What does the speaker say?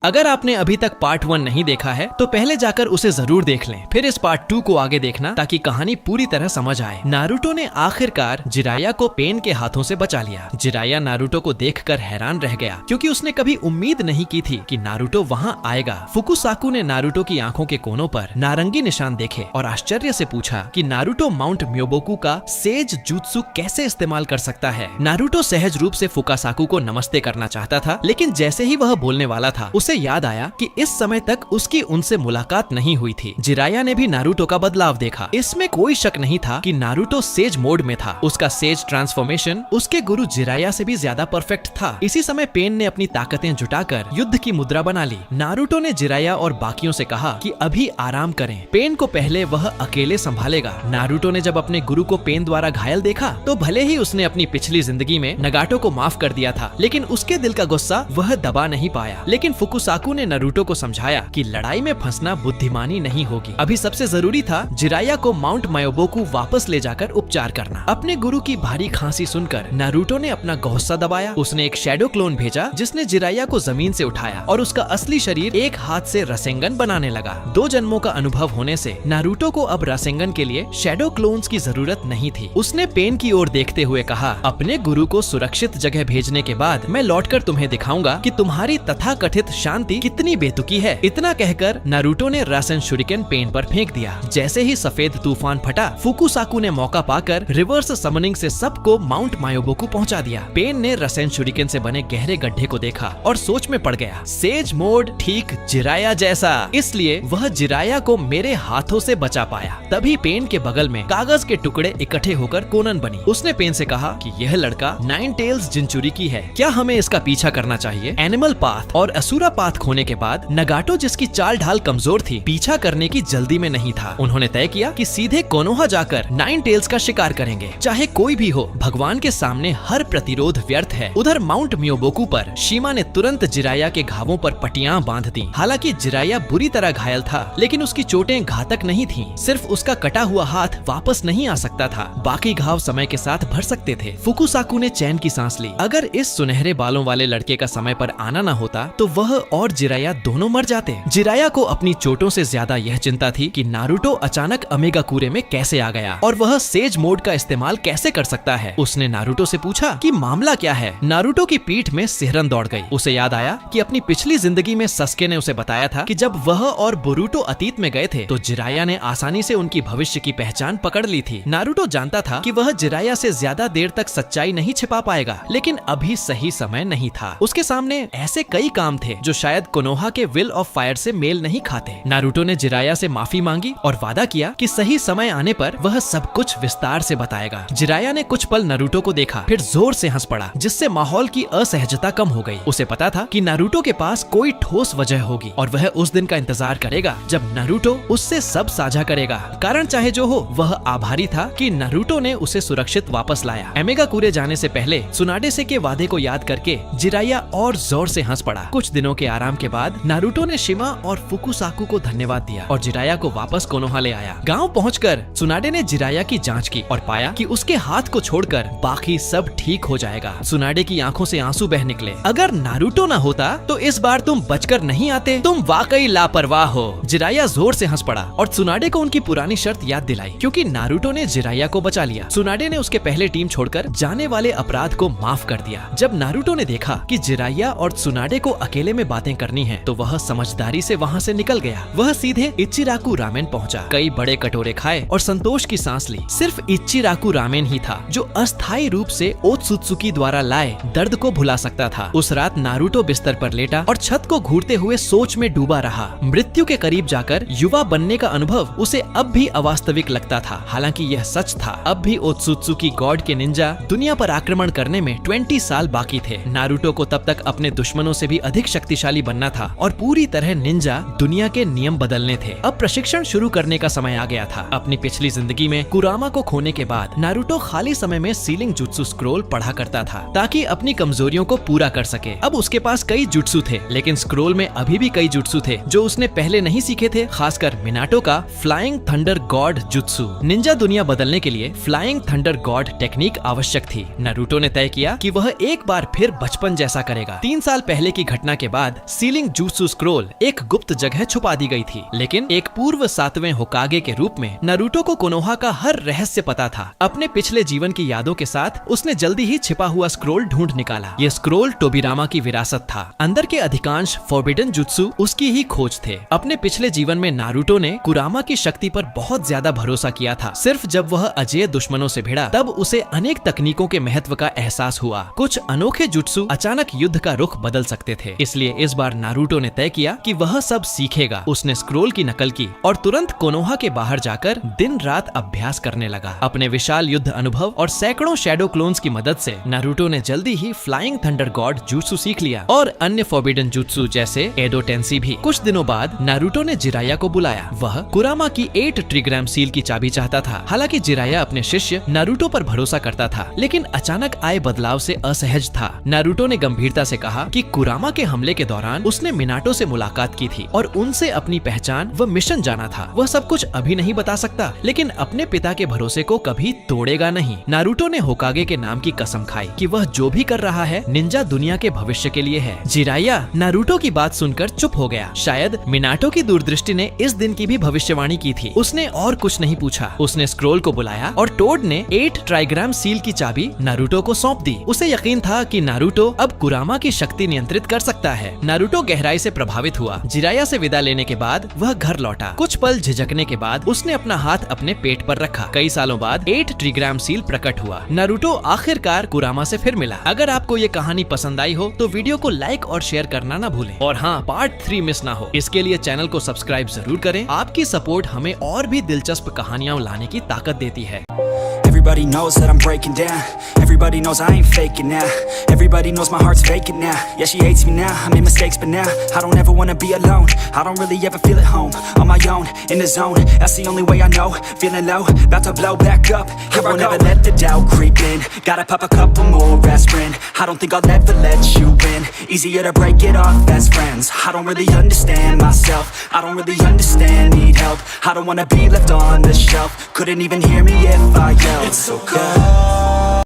अगर आपने अभी तक पार्ट 1 नहीं देखा है तो पहले जाकर उसे जरूर देख लें, फिर इस पार्ट 2 को आगे देखना ताकि कहानी पूरी तरह समझ आए। नारुतो ने आखिरकार जिराया को पेन के हाथों से बचा लिया। जिराया नारुतो को देखकर हैरान रह गया क्योंकि उसने कभी उम्मीद नहीं की थी कि नारुतो वहां आएगा। फुकुसाकु ने नारुतो की आंखों के कोनों पर नारंगी निशान देखे और आश्चर्य से पूछा कि नारुतो माउंट म्योबोकू का सेज जुत्सु कैसे इस्तेमाल कर सकता है। नारुतो सहज रूप से फुकासाकु को नमस्ते करना चाहता था, लेकिन जैसे ही वह बोलने वाला था उसे याद आया कि इस समय तक उसकी उनसे मुलाकात नहीं हुई थी। जिराया ने भी नारुतो का बदलाव देखा। इसमें कोई शक नहीं था कि नारुतो सेज मोड में था। उसका सेज ट्रांसफॉर्मेशन उसके गुरु जिराया से भी ज्यादा परफेक्ट था। इसी समय पेन ने अपनी ताकतें जुटाकर युद्ध की मुद्रा बना ली। नारुतो ने जिराया और बाकियों से कहा कि अभी आराम करें, पेन को पहले वह अकेले संभालेगा। नारुतो ने जब अपने गुरु को पेन द्वारा घायल देखा तो भले ही उसने अपनी पिछली जिंदगी में नगाटो को माफ कर दिया था, लेकिन उसके दिल का गुस्सा वह दबा नहीं पाया। लेकिन फुकुसाकु ने नारुतो को समझाया कि लड़ाई में फंसना बुद्धिमानी नहीं होगी। अभी सबसे जरूरी था जिराया को माउंट म्योबोकू वापस ले जाकर उपचार करना। अपने गुरु की भारी खांसी सुनकर नारुतो ने अपना गुस्सा दबाया। उसने एक शैडो क्लोन भेजा जिसने जिराया को जमीन से उठाया और उसका असली शरीर एक हाथ से रसेंगन बनाने लगा। 2 जन्मों का अनुभव होने से नारुतो को अब रसेंगन के लिए शैडो क्लोन्स की जरूरत नहीं थी। उसने पेन की ओर देखते हुए कहा, अपने गुरु को सुरक्षित जगह भेजने के बाद मैं लौटकर तुम्हें दिखाऊंगा कि तुम्हारी तथाकथित शांति कितनी बेतुकी है। इतना कहकर नारुतो ने रासेन शुरिकेन पेन पर फेंक दिया। जैसे ही सफेद तूफान फटा, फुकुसाकु ने मौका पाकर रिवर्स समनिंग से सबको माउंट म्योबोकू पहुंचा दिया। पेन ने रासेन शुरिकेन से बने गहरे गड्ढे को देखा और सोच में पड़ गया, सेज मोड ठीक जिराया जैसा, इसलिए वह जिराया को मेरे हाथों से बचा पाया। तभी पेन के बगल में कागज के टुकड़े इकट्ठे होकर कोनन बनी। उसने पेन से कहा कि यह लड़का 9 टेल्स जिंचुरिकी है, क्या हमें इसका पीछा करना चाहिए? एनिमल पाथ और असुरा पाथ खोने के बाद नगाटो, जिसकी चाल ढाल कमजोर थी, पीछा करने की जल्दी में नहीं था। उन्होंने तय किया कि सीधे कोनोहा जाकर 9 टेल्स का शिकार करेंगे, चाहे कोई भी हो। भगवान के सामने हर प्रतिरोध व्यर्थ है। उधर माउंट म्योबोकू पर शीमा ने तुरंत जिराया के घावों पर पट्टियां बांध दी। हालांकि जिराया बुरी तरह घायल था, लेकिन उसकी चोटें घातक नहीं थीं। सिर्फ उसका कटा हुआ हाथ वापस नहीं आ सकता था, बाकी घाव समय के साथ भर सकते थे। फुकुसाकु ने चैन की सांस ली। अगर इस सुनहरे बालों वाले लड़के का समय पर आना न होता तो वह और जिराया दोनों मर जाते। जिराया को अपनी चोटों से ज्यादा यह चिंता थी कि नारुतो अचानक अमेगाकुरे में कैसे आ गया और वह सेज मोड का इस्तेमाल कैसे कर सकता है। उसने नारुतो से पूछा कि मामला क्या है। नारुतो की पीठ में सिहरन दौड़ गई। उसे याद आया कि अपनी पिछली जिंदगी में सस्के ने उसे बताया था कि जब वह और बोरुतो अतीत में गए थे तो जिराया ने आसानी से उनकी भविष्य की पहचान पकड़ ली थी। नारुतो जानता था कि वह जिराया से ज्यादा देर तक सच्चाई नहीं छिपा पाएगा, लेकिन अभी सही समय नहीं था। उसके सामने ऐसे कई काम थे जो शायद कोनोहा के विल ऑफ फायर से मेल नहीं खाते। नारुतो ने जिराया से माफी मांगी और वादा किया कि सही समय आने पर वह सब कुछ विस्तार से बताएगा। जिराया ने कुछ पल नारुतो को देखा, फिर जोर से हंस पड़ा, जिससे माहौल की असहजता कम हो गई। उसे पता था कि नारुतो के पास कोई ठोस वजह होगी और वह उस दिन का इंतजार करेगा जब नारुतो उससे सब साझा करेगा। कारण चाहे जो हो, वह आभारी था कि नारुतो ने उसे सुरक्षित वापस लाया। अमेगाकुरे जाने से पहले सुनाडे से के वादे को याद करके जिराया और जोर से हंस पड़ा। कुछ दिनों के आराम के बाद नारुतो ने शिमा और फुकुसाकु को धन्यवाद दिया और जिराया को वापस कोनोहा ले आया। गांव पहुंचकर सुनाडे ने जिराया की जांच की और पाया कि उसके हाथ को छोड़कर बाकी सब ठीक हो जाएगा। सुनाडे की आंखों से आंसू बह निकले। अगर नारुतो न होता तो इस बार तुम बचकर नहीं आते, तुम वाकई लापरवाह हो। जिराया जोर से हंस पड़ा और सुनाडे को उनकी पुरानी शर्त याद दिलाई, क्योंकि नारुतो ने जिराया को बचा लिया। सुनाडे ने उसके पहले टीम छोड़कर जाने वाले अपराध को माफ कर दिया। जब नारुतो ने देखा कि जिराया और सुनाडे को अकेले में बातें करनी है तो वह समझदारी से वहां से निकल गया। वह सीधे इचिराकु रामेन पहुंचा, कई बड़े कटोरे खाए और संतोष की सांस ली। सिर्फ इचिराकु रामेन ही था जो अस्थायी रूप से ओत्सुत्सुकी द्वारा लाए दर्द को भुला सकता था। उस रात नारुतो बिस्तर पर लेटा और छत को घूरते हुए सोच में डूबा रहा। मृत्यु के करीब जाकर युवा बनने का अनुभव उसे अब भी अवास्तविक लगता था। हालांकि यह सच था, अब भी ओत्सुत्सुकी गॉड के निंजा दुनिया पर आक्रमण करने में 20 साल बाकी थे। नारुतो को तब तक अपने दुश्मनों से भी अधिक शक्तिशाली बनना था और पूरी तरह निंजा दुनिया के नियम बदलने थे। अब प्रशिक्षण शुरू करने का समय आ गया था। अपनी पिछली जिंदगी में कुरामा को खोने के बाद नारुतो खाली समय में सीलिंग जुत्सु स्क्रोल पढ़ा करता था ताकि अपनी कमजोरियों को पूरा कर सके। अब उसके पास कई जुत्सु थे, लेकिन स्क्रोल में अभी भी कई जुत्सु थे जो उसने पहले नहीं सीखे थे, खासकर मिनाटो का flying thunder God jutsu. Ninja दुनिया बदलने के लिए फ्लाइंग थंडर गॉड टेक्निक आवश्यक थी। नारुतो ने तय किया कि वह एक बार फिर बचपन जैसा करेगा। 3 साल पहले की घटना के बाद बाद सीलिंग जुत्सु स्क्रोल एक गुप्त जगह छुपा दी गई थी, लेकिन एक पूर्व 7वें होकागे के रूप में नारुतो को कोनोहा का हर रहस्य पता था। अपने पिछले जीवन की यादों के साथ उसने जल्दी ही छिपा हुआ स्क्रोल ढूंढ निकाला। ये स्क्रोल टोबिरामा की विरासत था। अंदर के अधिकांश फॉरबिडन जुत्सु उसकी ही खोज थे। अपने पिछले जीवन में नारुतो ने कुरामा की शक्ति पर बहुत ज्यादा भरोसा किया था। सिर्फ जब वह अजेय दुश्मनों से भिड़ा तब उसे अनेक तकनीकों के महत्व का एहसास हुआ। कुछ अनोखे जुत्सु अचानक युद्ध का रुख बदल सकते थे, इसलिए इस बार नारुतो ने तय किया कि वह सब सीखेगा। उसने स्क्रोल की नकल की और तुरंत कोनोहा के बाहर जाकर दिन रात अभ्यास करने लगा। अपने विशाल युद्ध अनुभव और सैकड़ों शैडो क्लोन्स की मदद से नारुतो ने जल्दी ही फ्लाइंग थंडर गॉड जुत्सु सीख लिया और अन्य फॉरबिडन जुत्सु जैसे एडो टेंसी भी। कुछ दिनों बाद नारुतो ने जिराया को बुलाया। वह कुरामा की 8 ट्रिग्राम सील की चाबी चाहता था। हालांकि जिराया अपने शिष्य नारुतो पर भरोसा करता था, लेकिन अचानक आए बदलाव से असहज था। नारुतो ने गंभीरता से कहा कि कुरामा के हमले के दौरान उसने मिनाटो से मुलाकात की थी और उनसे अपनी पहचान व मिशन जाना था। वह सब कुछ अभी नहीं बता सकता, लेकिन अपने पिता के भरोसे को कभी तोड़ेगा नहीं। नारुतो ने होकागे के नाम की कसम खाई कि वह जो भी कर रहा है निंजा दुनिया के भविष्य के लिए है। जिराया नारुतो की बात सुनकर चुप हो गया। शायद मिनाटो की दूरदृष्टि ने इस दिन की भी भविष्यवाणी की थी। उसने और कुछ नहीं पूछा। उसने स्क्रोल को बुलाया और टोड ने 8 ट्राइग्राम सील की चाबी नारुतो को सौंप दी। उसे यकीन था कि नारुतो अब कुरामा की शक्ति नियंत्रित कर सकता है। नारुतो गहराई से प्रभावित हुआ। जिराया से विदा लेने के बाद वह घर लौटा। कुछ पल झिझकने के बाद उसने अपना हाथ अपने पेट पर रखा। कई सालों बाद 8 ट्रिग्राम सील प्रकट हुआ। नारुतो आखिरकार कुरामा से फिर मिला। अगर आपको ये कहानी पसंद आई हो तो वीडियो को लाइक और शेयर करना ना भूलें। और हाँ, पार्ट 3 मिस ना हो, इसके लिए चैनल को सब्सक्राइब जरूर करें। आपकी सपोर्ट हमें और भी दिलचस्प कहानियाँ लाने की ताकत देती है। Everybody knows that I'm breaking down. Everybody knows I ain't faking now. Everybody knows my heart's faking now. Yeah, she hates me now, I made mistakes but now I don't ever wanna be alone. I don't really ever feel at home. On my own, in the zone, that's the only way I know. Feeling low, about to blow back up. Here I won't ever let the doubt creep in. Gotta pop a couple more aspirin. I don't think I'll ever let you in. Easier to break it off best friends. I don't really understand myself. I don't really understand, need help. I don't wanna be left on the shelf. Couldn't even hear me if I yelled. It's so cold